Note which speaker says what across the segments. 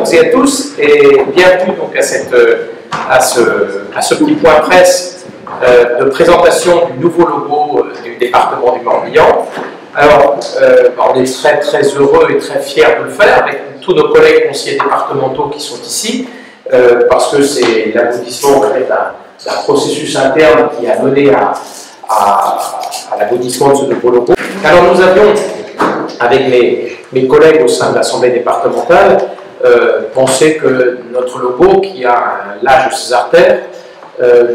Speaker 1: toutes et à tous et bienvenue donc à ce petit point presse de présentation du nouveau logo du département du Morbihan. Alors, on est très heureux et très fiers de le faire avec tous nos collègues conseillers départementaux qui sont ici, parce que c'est l'aboutissement d'un processus interne qui a mené à l'aboutissement de ce nouveau logo. Alors nous avions, avec mes collègues au sein de l'Assemblée départementale, pensé que notre logo, qui a l'âge de ses artères,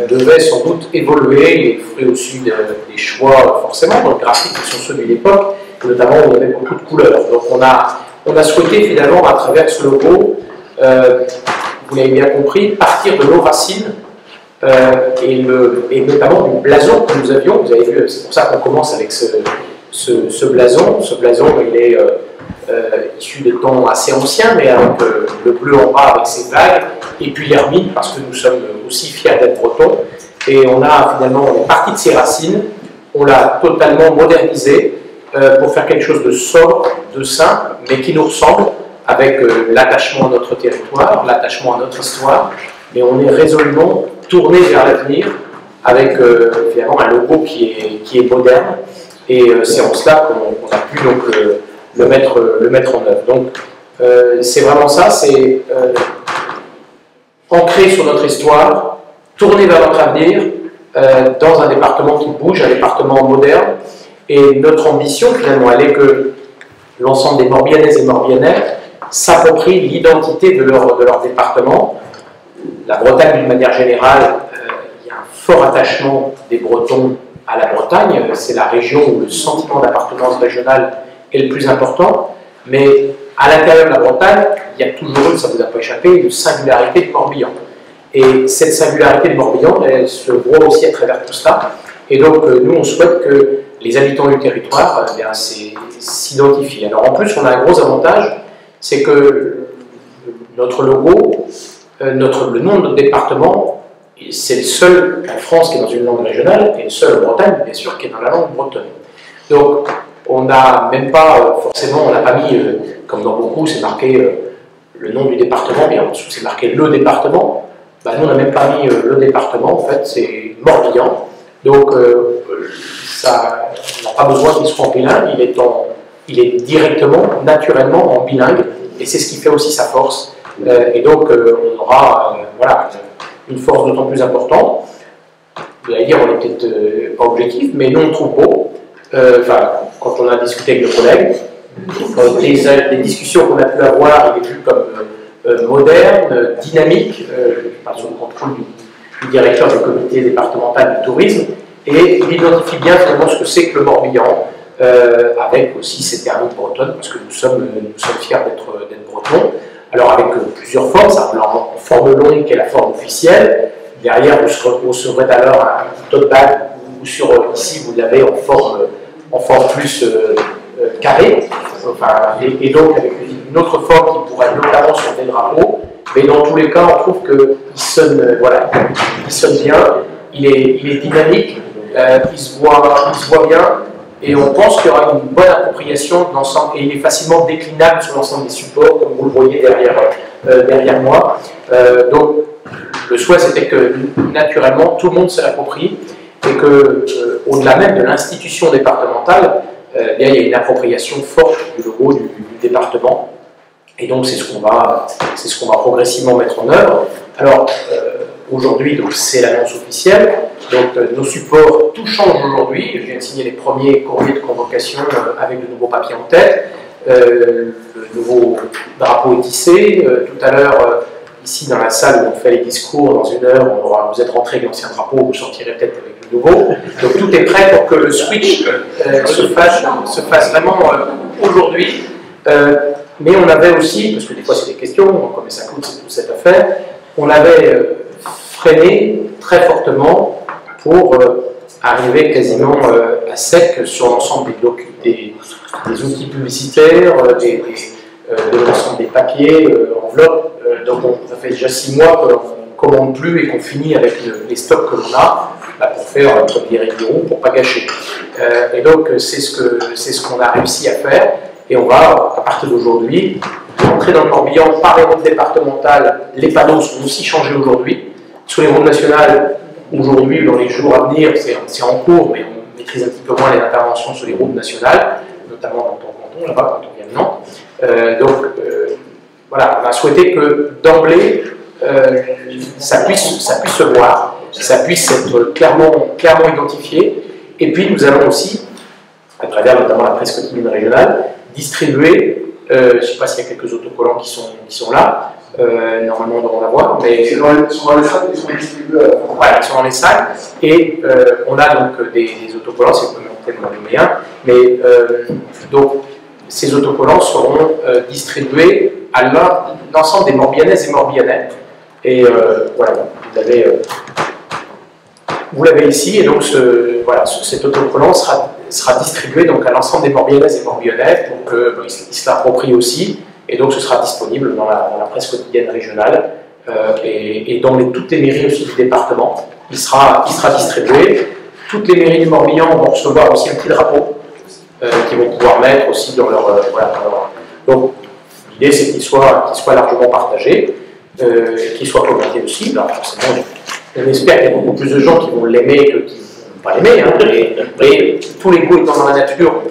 Speaker 1: devait sans doute évoluer et ferait aussi des choix forcément dans le graphique qui sont ceux de l'époque, notamment où il y avait beaucoup de couleurs. Donc on a souhaité finalement à travers ce logo, vous l'avez bien compris, partir de nos racines et notamment du blason que nous avions. Vous avez vu, c'est pour ça qu'on commence avec ce blason. Ce blason, il est issu de temps assez anciens, mais avec le bleu en bas avec ses vagues, et puis l'hermine, parce que nous sommes aussi fiers d'être bretons. Et on est parti de ses racines, on l'a totalement modernisé pour faire quelque chose de sobre, de simple, mais qui nous ressemble, avec l'attachement à notre territoire, l'attachement à notre histoire, mais on est résolument tourné vers l'avenir, avec finalement un logo qui est moderne, et c'est en cela qu'on a pu donc le mettre en œuvre. Donc c'est vraiment ça, c'est ancré sur notre histoire, tourné vers notre avenir, dans un département qui bouge, un département moderne, et notre ambition finalement, elle est que l'ensemble des Morbihanaises et Morbihanais s'approprient l'identité de leur département. La Bretagne, d'une manière générale, il y a un fort attachement des Bretons à la Bretagne, c'est la région où le sentiment d'appartenance régionale est le plus important, mais à l'intérieur de la Bretagne, il y a toujours eu, ça ne vous a pas échappé, une singularité du Morbihan. Et cette singularité du Morbihan, elle se voit aussi à travers tout cela. Et donc, nous, on souhaite que les habitants du territoire s'identifient. Alors, en plus, on a un gros avantage, c'est que notre logo, le nom de notre département, c'est le seul en France qui est dans une langue régionale, et le seul en Bretagne, bien sûr, qui est dans la langue bretonne. Donc, on n'a même pas, forcément, on n'a pas mis, comme dans beaucoup, c'est marqué le nom du département, bien en dessous c'est marqué le département. Ben, nous, on n'a même pas mis le département, en fait, c'est Morbihan. Donc, ça, on n'a pas besoin qu'il soit en bilingue, il est directement, naturellement en bilingue, et c'est ce qui fait aussi sa force. Et donc, on aura une force d'autant plus importante. Vous allez dire, on n'est peut-être pas objectif, mais nous, on trouve beau. Quand on a discuté avec nos collègues, les discussions qu'on a pu avoir, il est vu comme moderne, dynamique, par sous le contrôle du directeur du comité départemental du tourisme, et il identifie bien finalement ce que c'est que le Morbihan, avec aussi ses termes bretonnes, parce que nous sommes fiers d'être bretons. Alors avec plusieurs formes, ça en forme longue qui est la forme officielle, derrière vous recevrez alors un tote bag, ou ici vous l'avez en forme plus carrée, et donc avec une autre forme qui pourrait notamment sur des drapeaux, mais dans tous les cas on trouve qu'il sonne bien, il est dynamique, il se voit bien, et on pense qu'il y aura une bonne appropriation de l'ensemble, et il est facilement déclinable sur l'ensemble des supports, comme vous le voyez derrière moi. Donc le souhait c'était que naturellement tout le monde se l'approprie, et que au-delà même de l'institution départementale, il y a une appropriation forte du logo du département. Et donc c'est ce qu'on va progressivement mettre en œuvre. Alors aujourd'hui, c'est l'annonce officielle. Donc nos supports, tout change aujourd'hui. Je viens de signer les premiers courriers de convocation avec de nouveaux papiers en tête. Le nouveau drapeau est tissé. Tout à l'heure, ici dans la salle où on fait les discours, dans une heure, vous êtes rentré avec l'ancien drapeau, vous sortirez peut-être avec le nouveau. Donc tout est prêt pour que le switch se fasse vraiment aujourd'hui. Mais on avait aussi, parce que des fois c'est des questions, combien ça coûte toute cette affaire, on avait freiné très fortement pour arriver quasiment à sec sur l'ensemble des outils publicitaires, de l'ensemble des papiers, enveloppes. Donc ça fait déjà 6 mois qu'on ne commande plus et qu'on finit avec les stocks que l'on a pour faire comme des réunions, pour ne pas gâcher. Et donc c'est ce qu'on a réussi à faire. et on va, à partir d'aujourd'hui, rentrer dans le Morbihan par les routes départementales. Les panneaux sont aussi changés aujourd'hui. Sur les routes nationales, aujourd'hui, dans les jours à venir, c'est en cours, mais on maîtrise un petit peu moins les interventions sur les routes nationales, notamment dans ton canton, là-bas, quand on vient de Nantes. Voilà, on a souhaité que d'emblée, ça puisse se voir, ça puisse être clairement identifié. Et puis nous allons aussi, à travers notamment la presse quotidienne régionale, distribuer, je ne sais pas s'il y a quelques autocollants qui sont là, normalement on doit en avoir, mais
Speaker 2: ils sont dans les sacs, ils sont distribués.
Speaker 1: Voilà, ils sont dans les sacs, et on a donc des autocollants, c'est peut-être le moyen, mais donc ces autocollants seront distribués à l'ensemble des Morbihanaises et Morbihanais. Et voilà, vous l'avez ici, et donc cet autocollant sera distribué donc à l'ensemble des Morbihanaises et Morbihanais pour qu'ils se l'approprient aussi, et donc ce sera disponible dans la presse quotidienne régionale et dans toutes les mairies aussi du département. Il sera distribué. Toutes les mairies du Morbihan vont recevoir aussi un petit drapeau qu'ils vont pouvoir mettre aussi dans leur... Donc l'idée c'est qu'il soit largement partagé, qu'il soit commenté aussi. Alors, forcément, on espère qu'il y a beaucoup plus de gens qui vont l'aimer que qui ne vont pas l'aimer. Hein, mais tous les goûts étant dans la nature,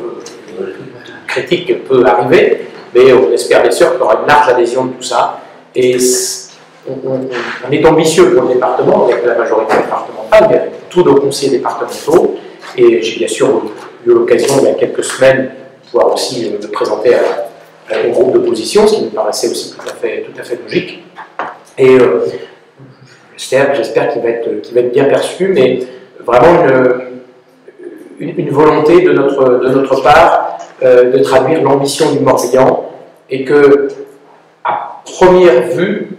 Speaker 1: critique peut arriver, mais on espère bien sûr qu'il y aura une large adhésion de tout ça. Et on est ambitieux pour le département, avec la majorité départementale, mais avec tous nos conseillers départementaux. Et j'ai bien sûr eu l'occasion, il y a quelques semaines, de pouvoir aussi me présenter au groupe d'opposition, ce qui me paraissait aussi tout à fait logique. Et j'espère qu'il va être bien perçu, mais vraiment une volonté de notre part de traduire l'ambition du Morbihan, et que, à première vue,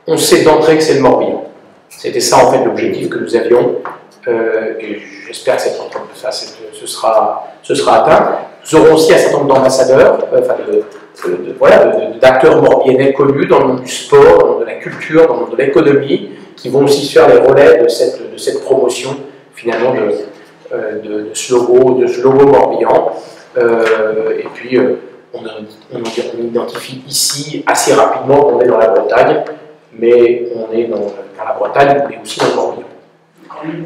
Speaker 1: on sait d'entrée que c'est le Morbihan. C'était ça en fait l'objectif que nous avions, et j'espère que ce sera atteint. Nous aurons aussi un certain nombre d'ambassadeurs, d'acteurs morbihanais connus dans le monde du sport, dans le monde de la culture, dans le monde de l'économie, qui vont aussi faire les relais de cette promotion finalement de ce logo Morbihan. Et puis on identifie ici assez rapidement qu'on est dans la Bretagne, mais on est dans la Bretagne, mais aussi dans le Morbihan.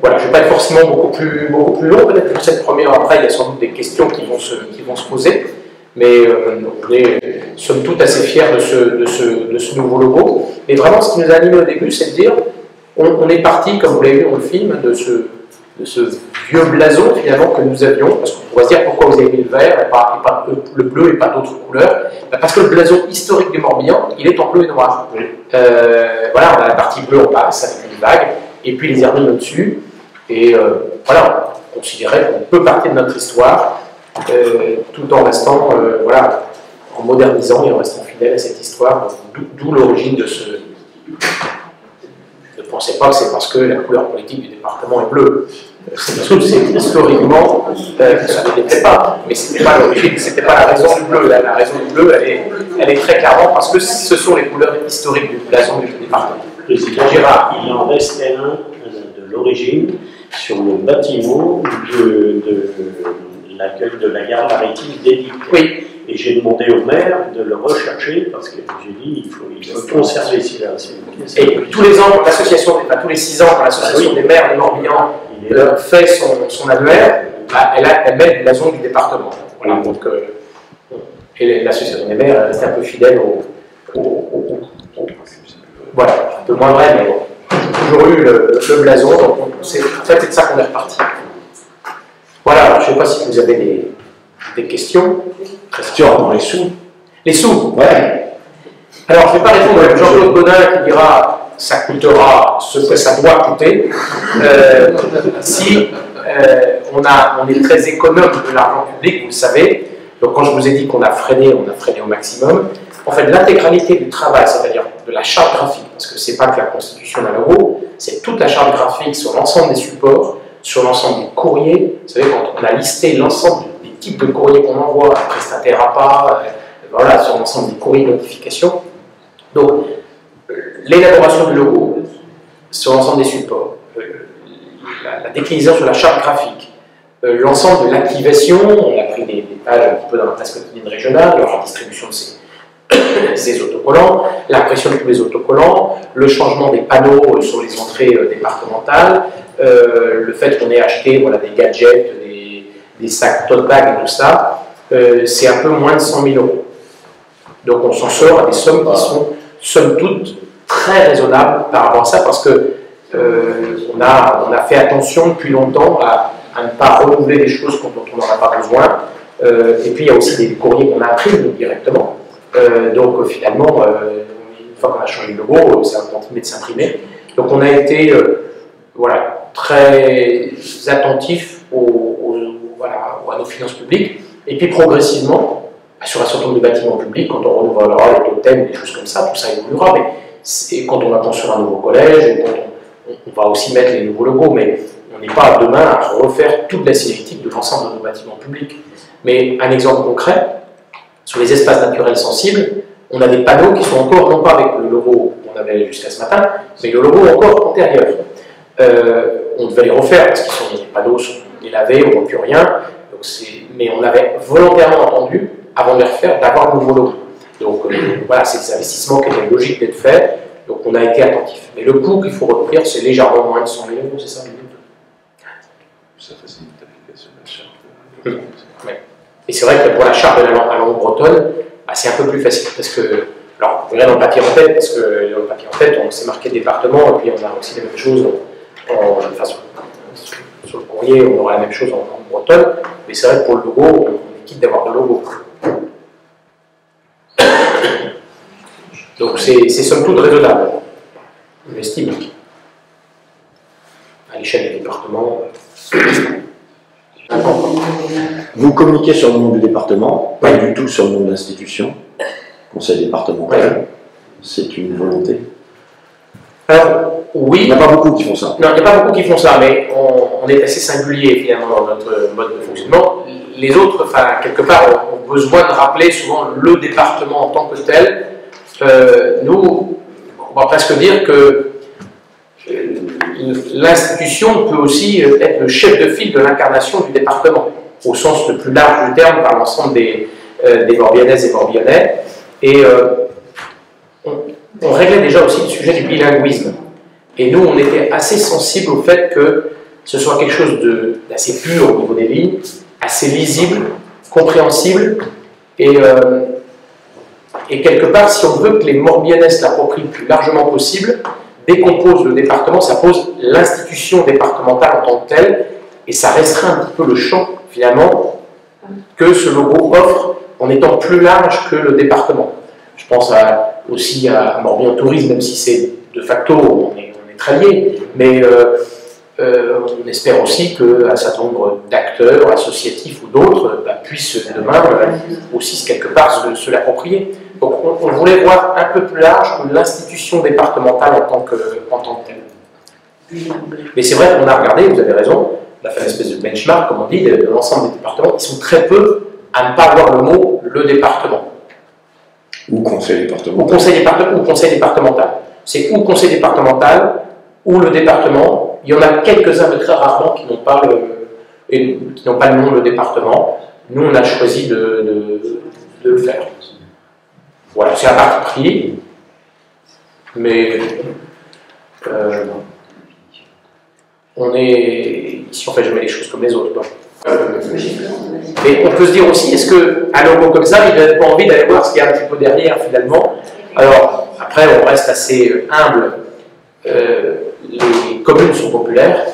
Speaker 1: Voilà, je ne vais pas être forcément beaucoup plus long peut-être pour cette première. Après, il y a sans doute des questions qui vont se poser, mais on est somme toute assez fiers de ce nouveau logo. Mais vraiment, ce qui nous a animé au début, c'est de dire, on est parti, comme vous l'avez vu dans le film, de ce vieux blason finalement que nous avions, parce qu'on pourrait se dire pourquoi vous avez mis le vert et pas le bleu et pas d'autres couleurs. Parce que le blason historique du Morbihan, il est en bleu et noir. Voilà, on a la partie bleue en basse avec une vague, et puis les hermines au-dessus, et voilà, on considérait qu'on peut partir de notre histoire tout en restant, en modernisant et en restant fidèle à cette histoire, d'où l'origine de ce... Ne pensez pas que c'est parce que la couleur politique du département est bleue. C'est parce que c'est historiquement, ça ne l'était pas, mais ce n'était pas l'origine, c'était pas la raison du bleu. La raison du bleu, elle est très clairement parce que ce sont les couleurs historiques du blason du département.
Speaker 3: Président Gérard, il en restait un de l'origine sur le bâtiment de l'accueil de la gare maritime d'Édith.
Speaker 1: Oui.
Speaker 3: Et j'ai demandé au maire de le rechercher parce que j'ai dit il faut conserver celui-là.
Speaker 1: Et tous les ans, l'association, tous les 6 ans, quand l'association des maires de Morbihan fait son annuaire, elle met le blason du département. Voilà, donc, et l'association des maires reste un peu fidèle voilà, un peu moins vrai, mais j'ai toujours eu le blason, donc c'est en fait c'est de ça qu'on est reparti. Voilà, je ne sais pas si vous avez des questions.
Speaker 2: Question dans les sous.
Speaker 1: Les sous.
Speaker 2: Ouais.
Speaker 1: Alors, je ne vais pas répondre à Jean-Claude Godin qui dira ça coûtera ce que ça doit coûter. Si on est très économe de l'argent public, vous le savez. Donc, quand je vous ai dit qu'on a freiné au maximum. En fait, l'intégralité du travail, c'est-à-dire de la charte graphique, parce que ce n'est pas que la constitution d'un logo, c'est toute la charte graphique sur l'ensemble des supports, sur l'ensemble des courriers. Vous savez, quand on a listé l'ensemble des types de courriers qu'on envoie, un prestataire APA, voilà, sur l'ensemble des courriers de notification. Donc, l'élaboration du logo sur l'ensemble des supports, la déclinaison sur la charte graphique, l'ensemble de l'activation, on a pris des davantage un petit peu dans la presse quotidienne régionale, la distribution de ces autocollants, l'impression de tous les autocollants, le changement des panneaux sur les entrées départementales, le fait qu'on ait acheté voilà, des gadgets, des sacs tote bag et tout ça, c'est un peu moins de 100 000 euros. Donc on s'en sort à des sommes qui sont, somme toute, très raisonnables par rapport à ça, parce que on a fait attention depuis longtemps à ne pas renouveler des choses dont on n'en a pas besoin. Et puis il y a aussi des courriers qu'on imprime directement. Donc finalement, une fois qu'on a changé le logo, c'est un tantinet de s'imprimer. Donc on a été voilà, très attentifs à nos finances publiques. Et puis progressivement, sur un certain nombre de bâtiments publics, quand on renouvellera les totems, des choses comme ça, tout ça évoluera. Mais quand on va construire un nouveau collège, ou quand on va aussi mettre les nouveaux logos, mais on n'est pas demain à refaire toute la signalétique de l'ensemble de nos bâtiments publics. Mais un exemple concret, sur les espaces naturels sensibles, on a des panneaux qui sont encore, non pas avec le logo qu'on avait jusqu'à ce matin, mais le logo encore antérieur. On devait les refaire parce que les panneaux sont délavés, on ne voit plus rien. Mais on avait volontairement entendu, avant de les refaire, d'avoir le nouveau logo. Donc voilà, c'est des investissements qui étaient logiques d'être faits, donc on a été attentif. Mais le coût qu'il faut retenir, c'est légèrement moins de 100 000 euros, c'est ça?
Speaker 2: Ça facilite l'application de la charte.
Speaker 1: Ouais. Et c'est vrai que pour la charte de la langue bretonne, c'est un peu plus facile, parce que, alors, vous verrez dans le papier en tête, parce que dans le papier en tête, on s'est marqué département, et puis on a aussi les mêmes choses, sur le courrier, on aura la même chose en bretonne, mais c'est vrai que pour le logo, on est quitte d'avoir le logo. Donc c'est somme toute raisonnable, j'estime, à l'échelle des départements.
Speaker 4: Vous communiquez sur le nom du département, pas du tout sur le nom de l'institution, conseil départemental. C'est une volonté.
Speaker 1: Alors, oui.
Speaker 4: Il n'y a pas beaucoup qui font ça.
Speaker 1: Non, il n'y a pas beaucoup qui font ça, mais on est assez singulier finalement dans notre mode de fonctionnement. Les autres, enfin, quelque part, ont besoin de rappeler souvent le département en tant que tel. Nous, on va presque dire que l'institution peut aussi être le chef de file de l'incarnation du département, au sens le plus large du terme, par l'ensemble des Morbihanaises et Morbihanais. Et on réglait déjà aussi le sujet du bilinguisme. Et nous, on était assez sensibles au fait que ce soit quelque chose d'assez pur au niveau des lignes, assez lisible, compréhensible, et quelque part, si on veut que les Morbihanais l'approprient le plus largement possible, dès qu'on pose le département, ça pose l'institution départementale en tant que telle, et ça restreint un petit peu le champ, finalement, que ce logo offre en étant plus large que le département. Je pense aussi à Morbihan Tourisme, même si c'est de facto, on est très liés, mais on espère aussi qu'un certain nombre d'acteurs associatifs ou d'autres puissent demain aussi quelque part se l'approprier. Donc on voulait voir un peu plus large que l'institution départementale en tant que telle. Mais c'est vrai qu'on a regardé, vous avez raison, on a fait une espèce de benchmark, comme on dit, de l'ensemble des départements. Ils sont très peu à ne pas avoir le mot « le département ».
Speaker 4: Ou conseil départemental.
Speaker 1: Ou conseil départemental. C'est ou conseil départemental ou le département. Il y en a quelques-uns, mais très rarement, qui n'ont pas le nom le département. Nous, on a choisi de le faire. Voilà, c'est un parti pris, mais ici on fait jamais les choses comme les autres. Mais on peut se dire aussi, est-ce qu'un logo comme ça, il n'a pas envie d'aller voir ce qu'il y a un petit peu derrière finalement? Alors, après, on reste assez humble. Les communes sont populaires.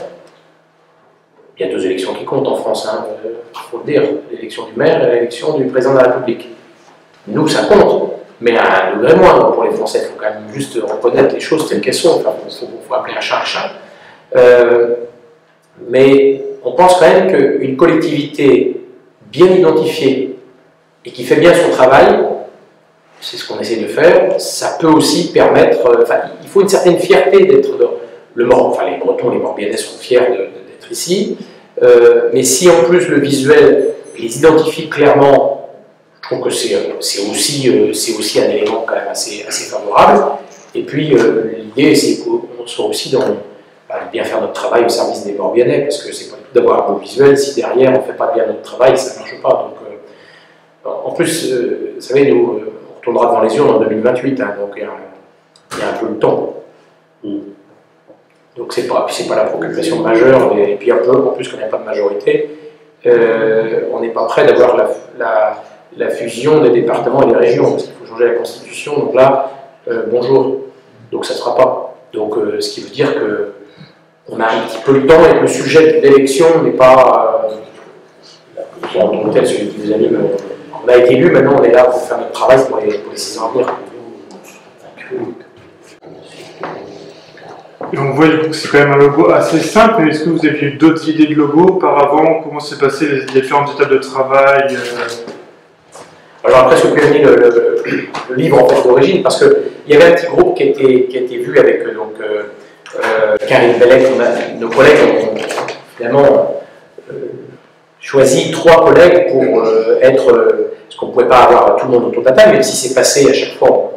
Speaker 1: Il y a deux élections qui comptent en France, il faut le dire, l'élection du maire et l'élection du président de la République. Nous, ça compte, mais à un degré moindre pour les Français. Il faut quand même juste reconnaître les choses telles qu'elles sont. Enfin, il faut appeler un chat un chat. Mais on pense quand même qu'une collectivité bien identifiée et qui fait bien son travail, c'est ce qu'on essaie de faire, ça peut aussi permettre... il faut une certaine fierté d'être... les Bretons, les Morbihanais sont fiers d'être ici, mais si en plus le visuel les identifie clairement, je trouve que c'est aussi un élément quand même assez favorable. Et puis l'idée, c'est qu'on soit aussi dans... bien faire notre travail au service des Morbihanais, parce que c'est pas tout d'avoir un beau visuel, si derrière on ne fait pas bien notre travail, ça ne marche pas. Donc En plus, vous savez, nous, on retournera devant les urnes en 2028, hein, donc il y a un peu le temps. Donc c'est pas la préoccupation majeure, et puis un peu, en plus qu'on n'a pas de majorité, on n'est pas prêt d'avoir la fusion des départements et des régions, parce qu'il faut changer la constitution, donc là, bonjour, donc ça ne sera pas. Donc ce qui veut dire qu'on a un petit peu le temps et que le sujet de l'élection n'est pas en tant que tel celui qui nous anime. On a été élu, maintenant on est là pour faire notre travail pour les 6 ans à venir.
Speaker 5: Et on voit du coup que c'est quand même un logo assez simple. Est-ce que vous avez eu d'autres idées de logo auparavant? Comment s'est passé les différentes étapes de travail?
Speaker 1: Alors après, j'ai pu donner le livre en fait d'origine, parce qu'il y avait un petit groupe qui a été vu avec Karine Bellec. Nos collègues ont finalement choisi 3 collègues pour être, parce qu'on ne pouvait pas avoir tout le monde autour de la table, même si c'est passé à chaque fois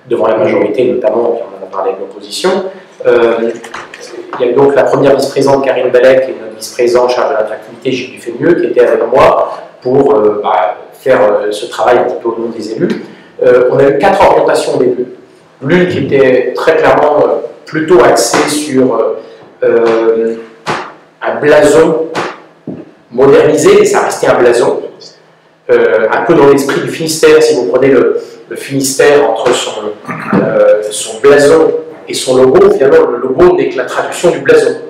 Speaker 1: devant la majorité, notamment, puis on en a parlé de l'opposition. Il y a donc la première vice-présidente Karine Bellec et notre vice-président en charge de l'attractivité Gilles Dufaymieux qui était avec moi pour faire ce travail un petit peu au nom des élus. On a eu 4 orientations au début. L'une qui était très clairement plutôt axée sur un blason modernisé, et ça restait un blason, un peu dans l'esprit du Finistère. Si vous prenez le Finistère entre son blason et son logo, finalement le logo n'est que la traduction du blason.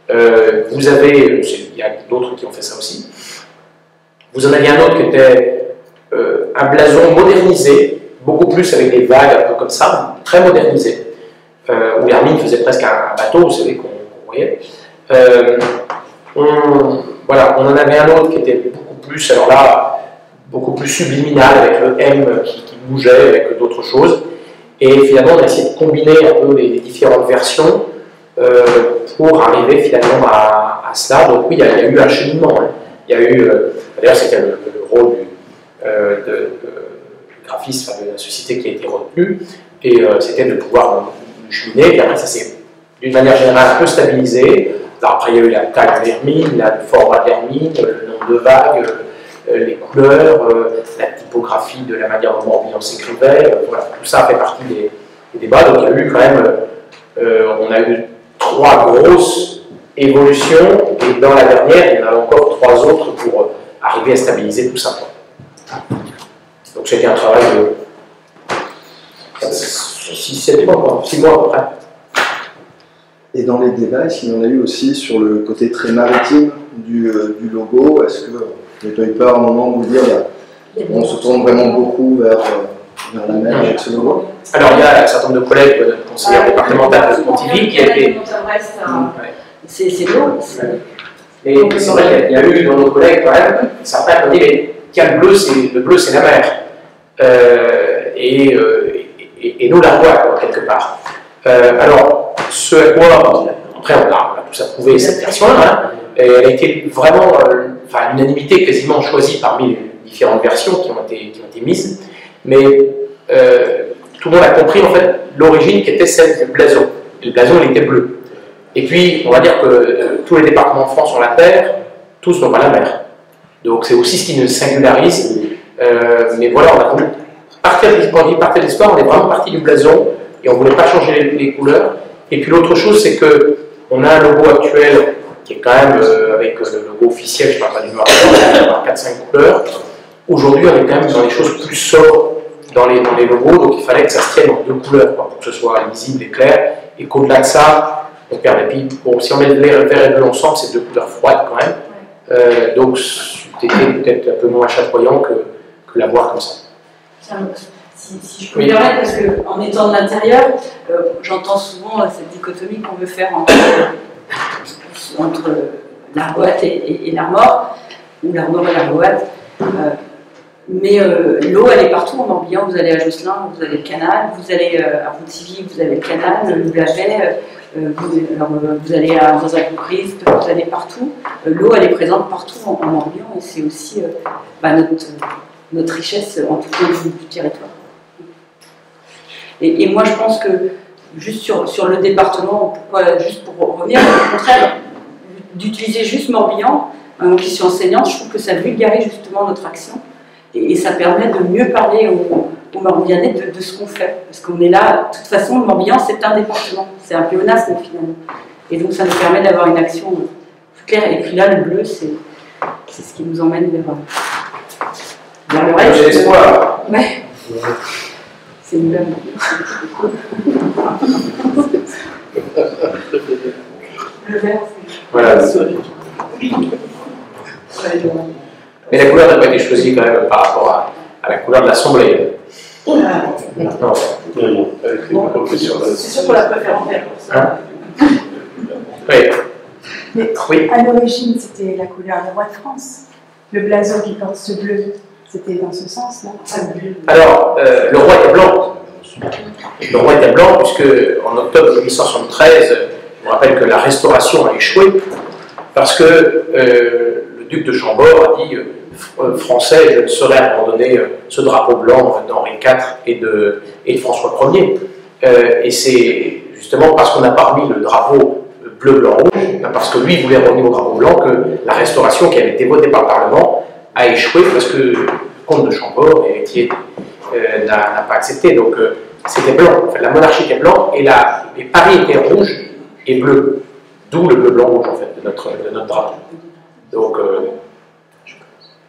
Speaker 1: Vous avez, il y a d'autres qui ont fait ça aussi, vous en aviez un autre qui était un blason modernisé, beaucoup plus avec des vagues un peu comme ça, très modernisé, où l'hermine faisait presque un bateau, vous savez, qu'on voyait. Voilà, on en avait un autre qui était beaucoup plus, alors là, beaucoup plus subliminal, avec le M qui bougeait, avec d'autres choses. Et finalement, on a essayé de combiner un peu les différentes versions pour arriver finalement à cela. Donc oui, il y a eu un cheminement. Hein. Il y a eu, d'ailleurs, c'était le rôle du graphiste, enfin, de la société qui a été retenue, et c'était de pouvoir cheminer. Puis après, ça s'est d'une manière générale un peu stabilisé. Alors, après, il y a eu la taille de l'hermine, le format de l'hermine, le nombre de vagues, les couleurs, la typographie de la manière dont Morbihan s'écrivait, voilà, tout ça fait partie des débats. Donc il y a eu quand même, on a eu 3 grosses évolutions, et dans la dernière, il y en a encore 3 autres pour arriver à stabiliser tout ça. Donc c'était un travail de 6-7 mois, 6 mois à peu près.
Speaker 6: Et dans les débats, il y en a eu aussi sur le côté très maritime du logo. Est-ce que vous n'avez pas à un moment de vous dire on se tourne vraiment beaucoup vers la mer avec ce logo?
Speaker 1: Alors il y a un certain nombre de collègues, notre conseillère départementale de Pontivy qui a été...
Speaker 7: C'est l'eau.
Speaker 1: Mais c'est vrai qu'il y a eu dans nos collègues quand même certains qui ont dit mais tiens, le bleu c'est la mer. Et nous la voie quelque part. Alors ce à quoi, après on a tous approuvé cette version-là, hein, elle a été vraiment, enfin l'unanimité quasiment choisie parmi les différentes versions qui ont été mises, mais tout le monde a compris en fait l'origine qui était celle du blason. Le blason il était bleu. Et puis on va dire que tous les départements de France ont la terre, tous n'ont pas la mer. Donc c'est aussi ce qui nous singularise. Mais voilà, on a voulu partir de l'histoire, on est vraiment parti du blason et on ne voulait pas changer les couleurs. Et puis l'autre chose, c'est qu'on a un logo actuel qui est quand même avec le logo officiel, je ne parle pas du noir, on a 4-5 couleurs. Aujourd'hui, on est quand même dans des choses plus sobres dans les logos, donc il fallait que ça se tienne en 2 couleurs pour que ce soit lisible et clair, et qu'au-delà de ça, on perd. Et puis, bon, si on met le vert et le bleu ensemble, c'est 2 couleurs froides quand même. Donc c'était peut-être un peu moins chatoyant que la voir comme ça.
Speaker 7: Si je peux me permettre, parce qu'en étant de l'intérieur, j'entends souvent cette dichotomie qu'on veut faire entre l'Argoat et l'Armor, ou l'Armor et l'Argoat. Mais l'eau, elle est partout en Morbihan. Vous allez à Josselin, vous avez le canal. Vous allez à Pontivy, vous avez le canal, le Blavet. Vous allez dans un Christ, vous allez partout. L'eau, elle est présente partout en Morbihan, et c'est aussi notre richesse en tout cas du territoire. Et moi, je pense que juste sur le département, juste pour revenir, au contraire, d'utiliser juste Morbihan, qui suis enseignante, je trouve que ça vulgarise justement notre action. Et ça permet de mieux parler aux Morbihanais de ce qu'on fait. Parce qu'on est là, de toute façon, le Morbihan, c'est un département. C'est un pléonasme, finalement. Et donc, ça nous permet d'avoir une action plus claire. Et puis là, le bleu, c'est ce qui nous emmène vers le reste.
Speaker 1: J'ai l'espoir.
Speaker 7: Ouais. C'est une blague. Le vert,
Speaker 1: Voilà. Mais la couleur n'a pas été choisie quand même par rapport à la couleur de l'Assemblée. Non.
Speaker 7: c'est sûr qu'on la préfère en vert.
Speaker 1: Hein? Oui.
Speaker 8: Mais
Speaker 1: Oui.
Speaker 8: à l'origine, c'était la couleur des rois de France. Le blason qui porte ce bleu, c'était dans ce sens, non?
Speaker 1: Alors, le roi était blanc. Le roi était blanc puisque en octobre 1873, je vous rappelle que la Restauration a échoué parce que le duc de Chambord a dit français, je ne saurais abandonner ce drapeau blanc d'Henri IV et de François Ier. Et c'est justement parce qu'on n'a pas remis le drapeau bleu, blanc, rouge, parce que lui voulait revenir au drapeau blanc, que la Restauration qui avait été votée par le Parlement a échoué parce que le comte de Chambord, héritier, n'a pas accepté. Donc c'était blanc, enfin, la monarchie était blanc et Paris était rouge et bleu. D'où le bleu, blanc, rouge en fait de notre drapeau. Donc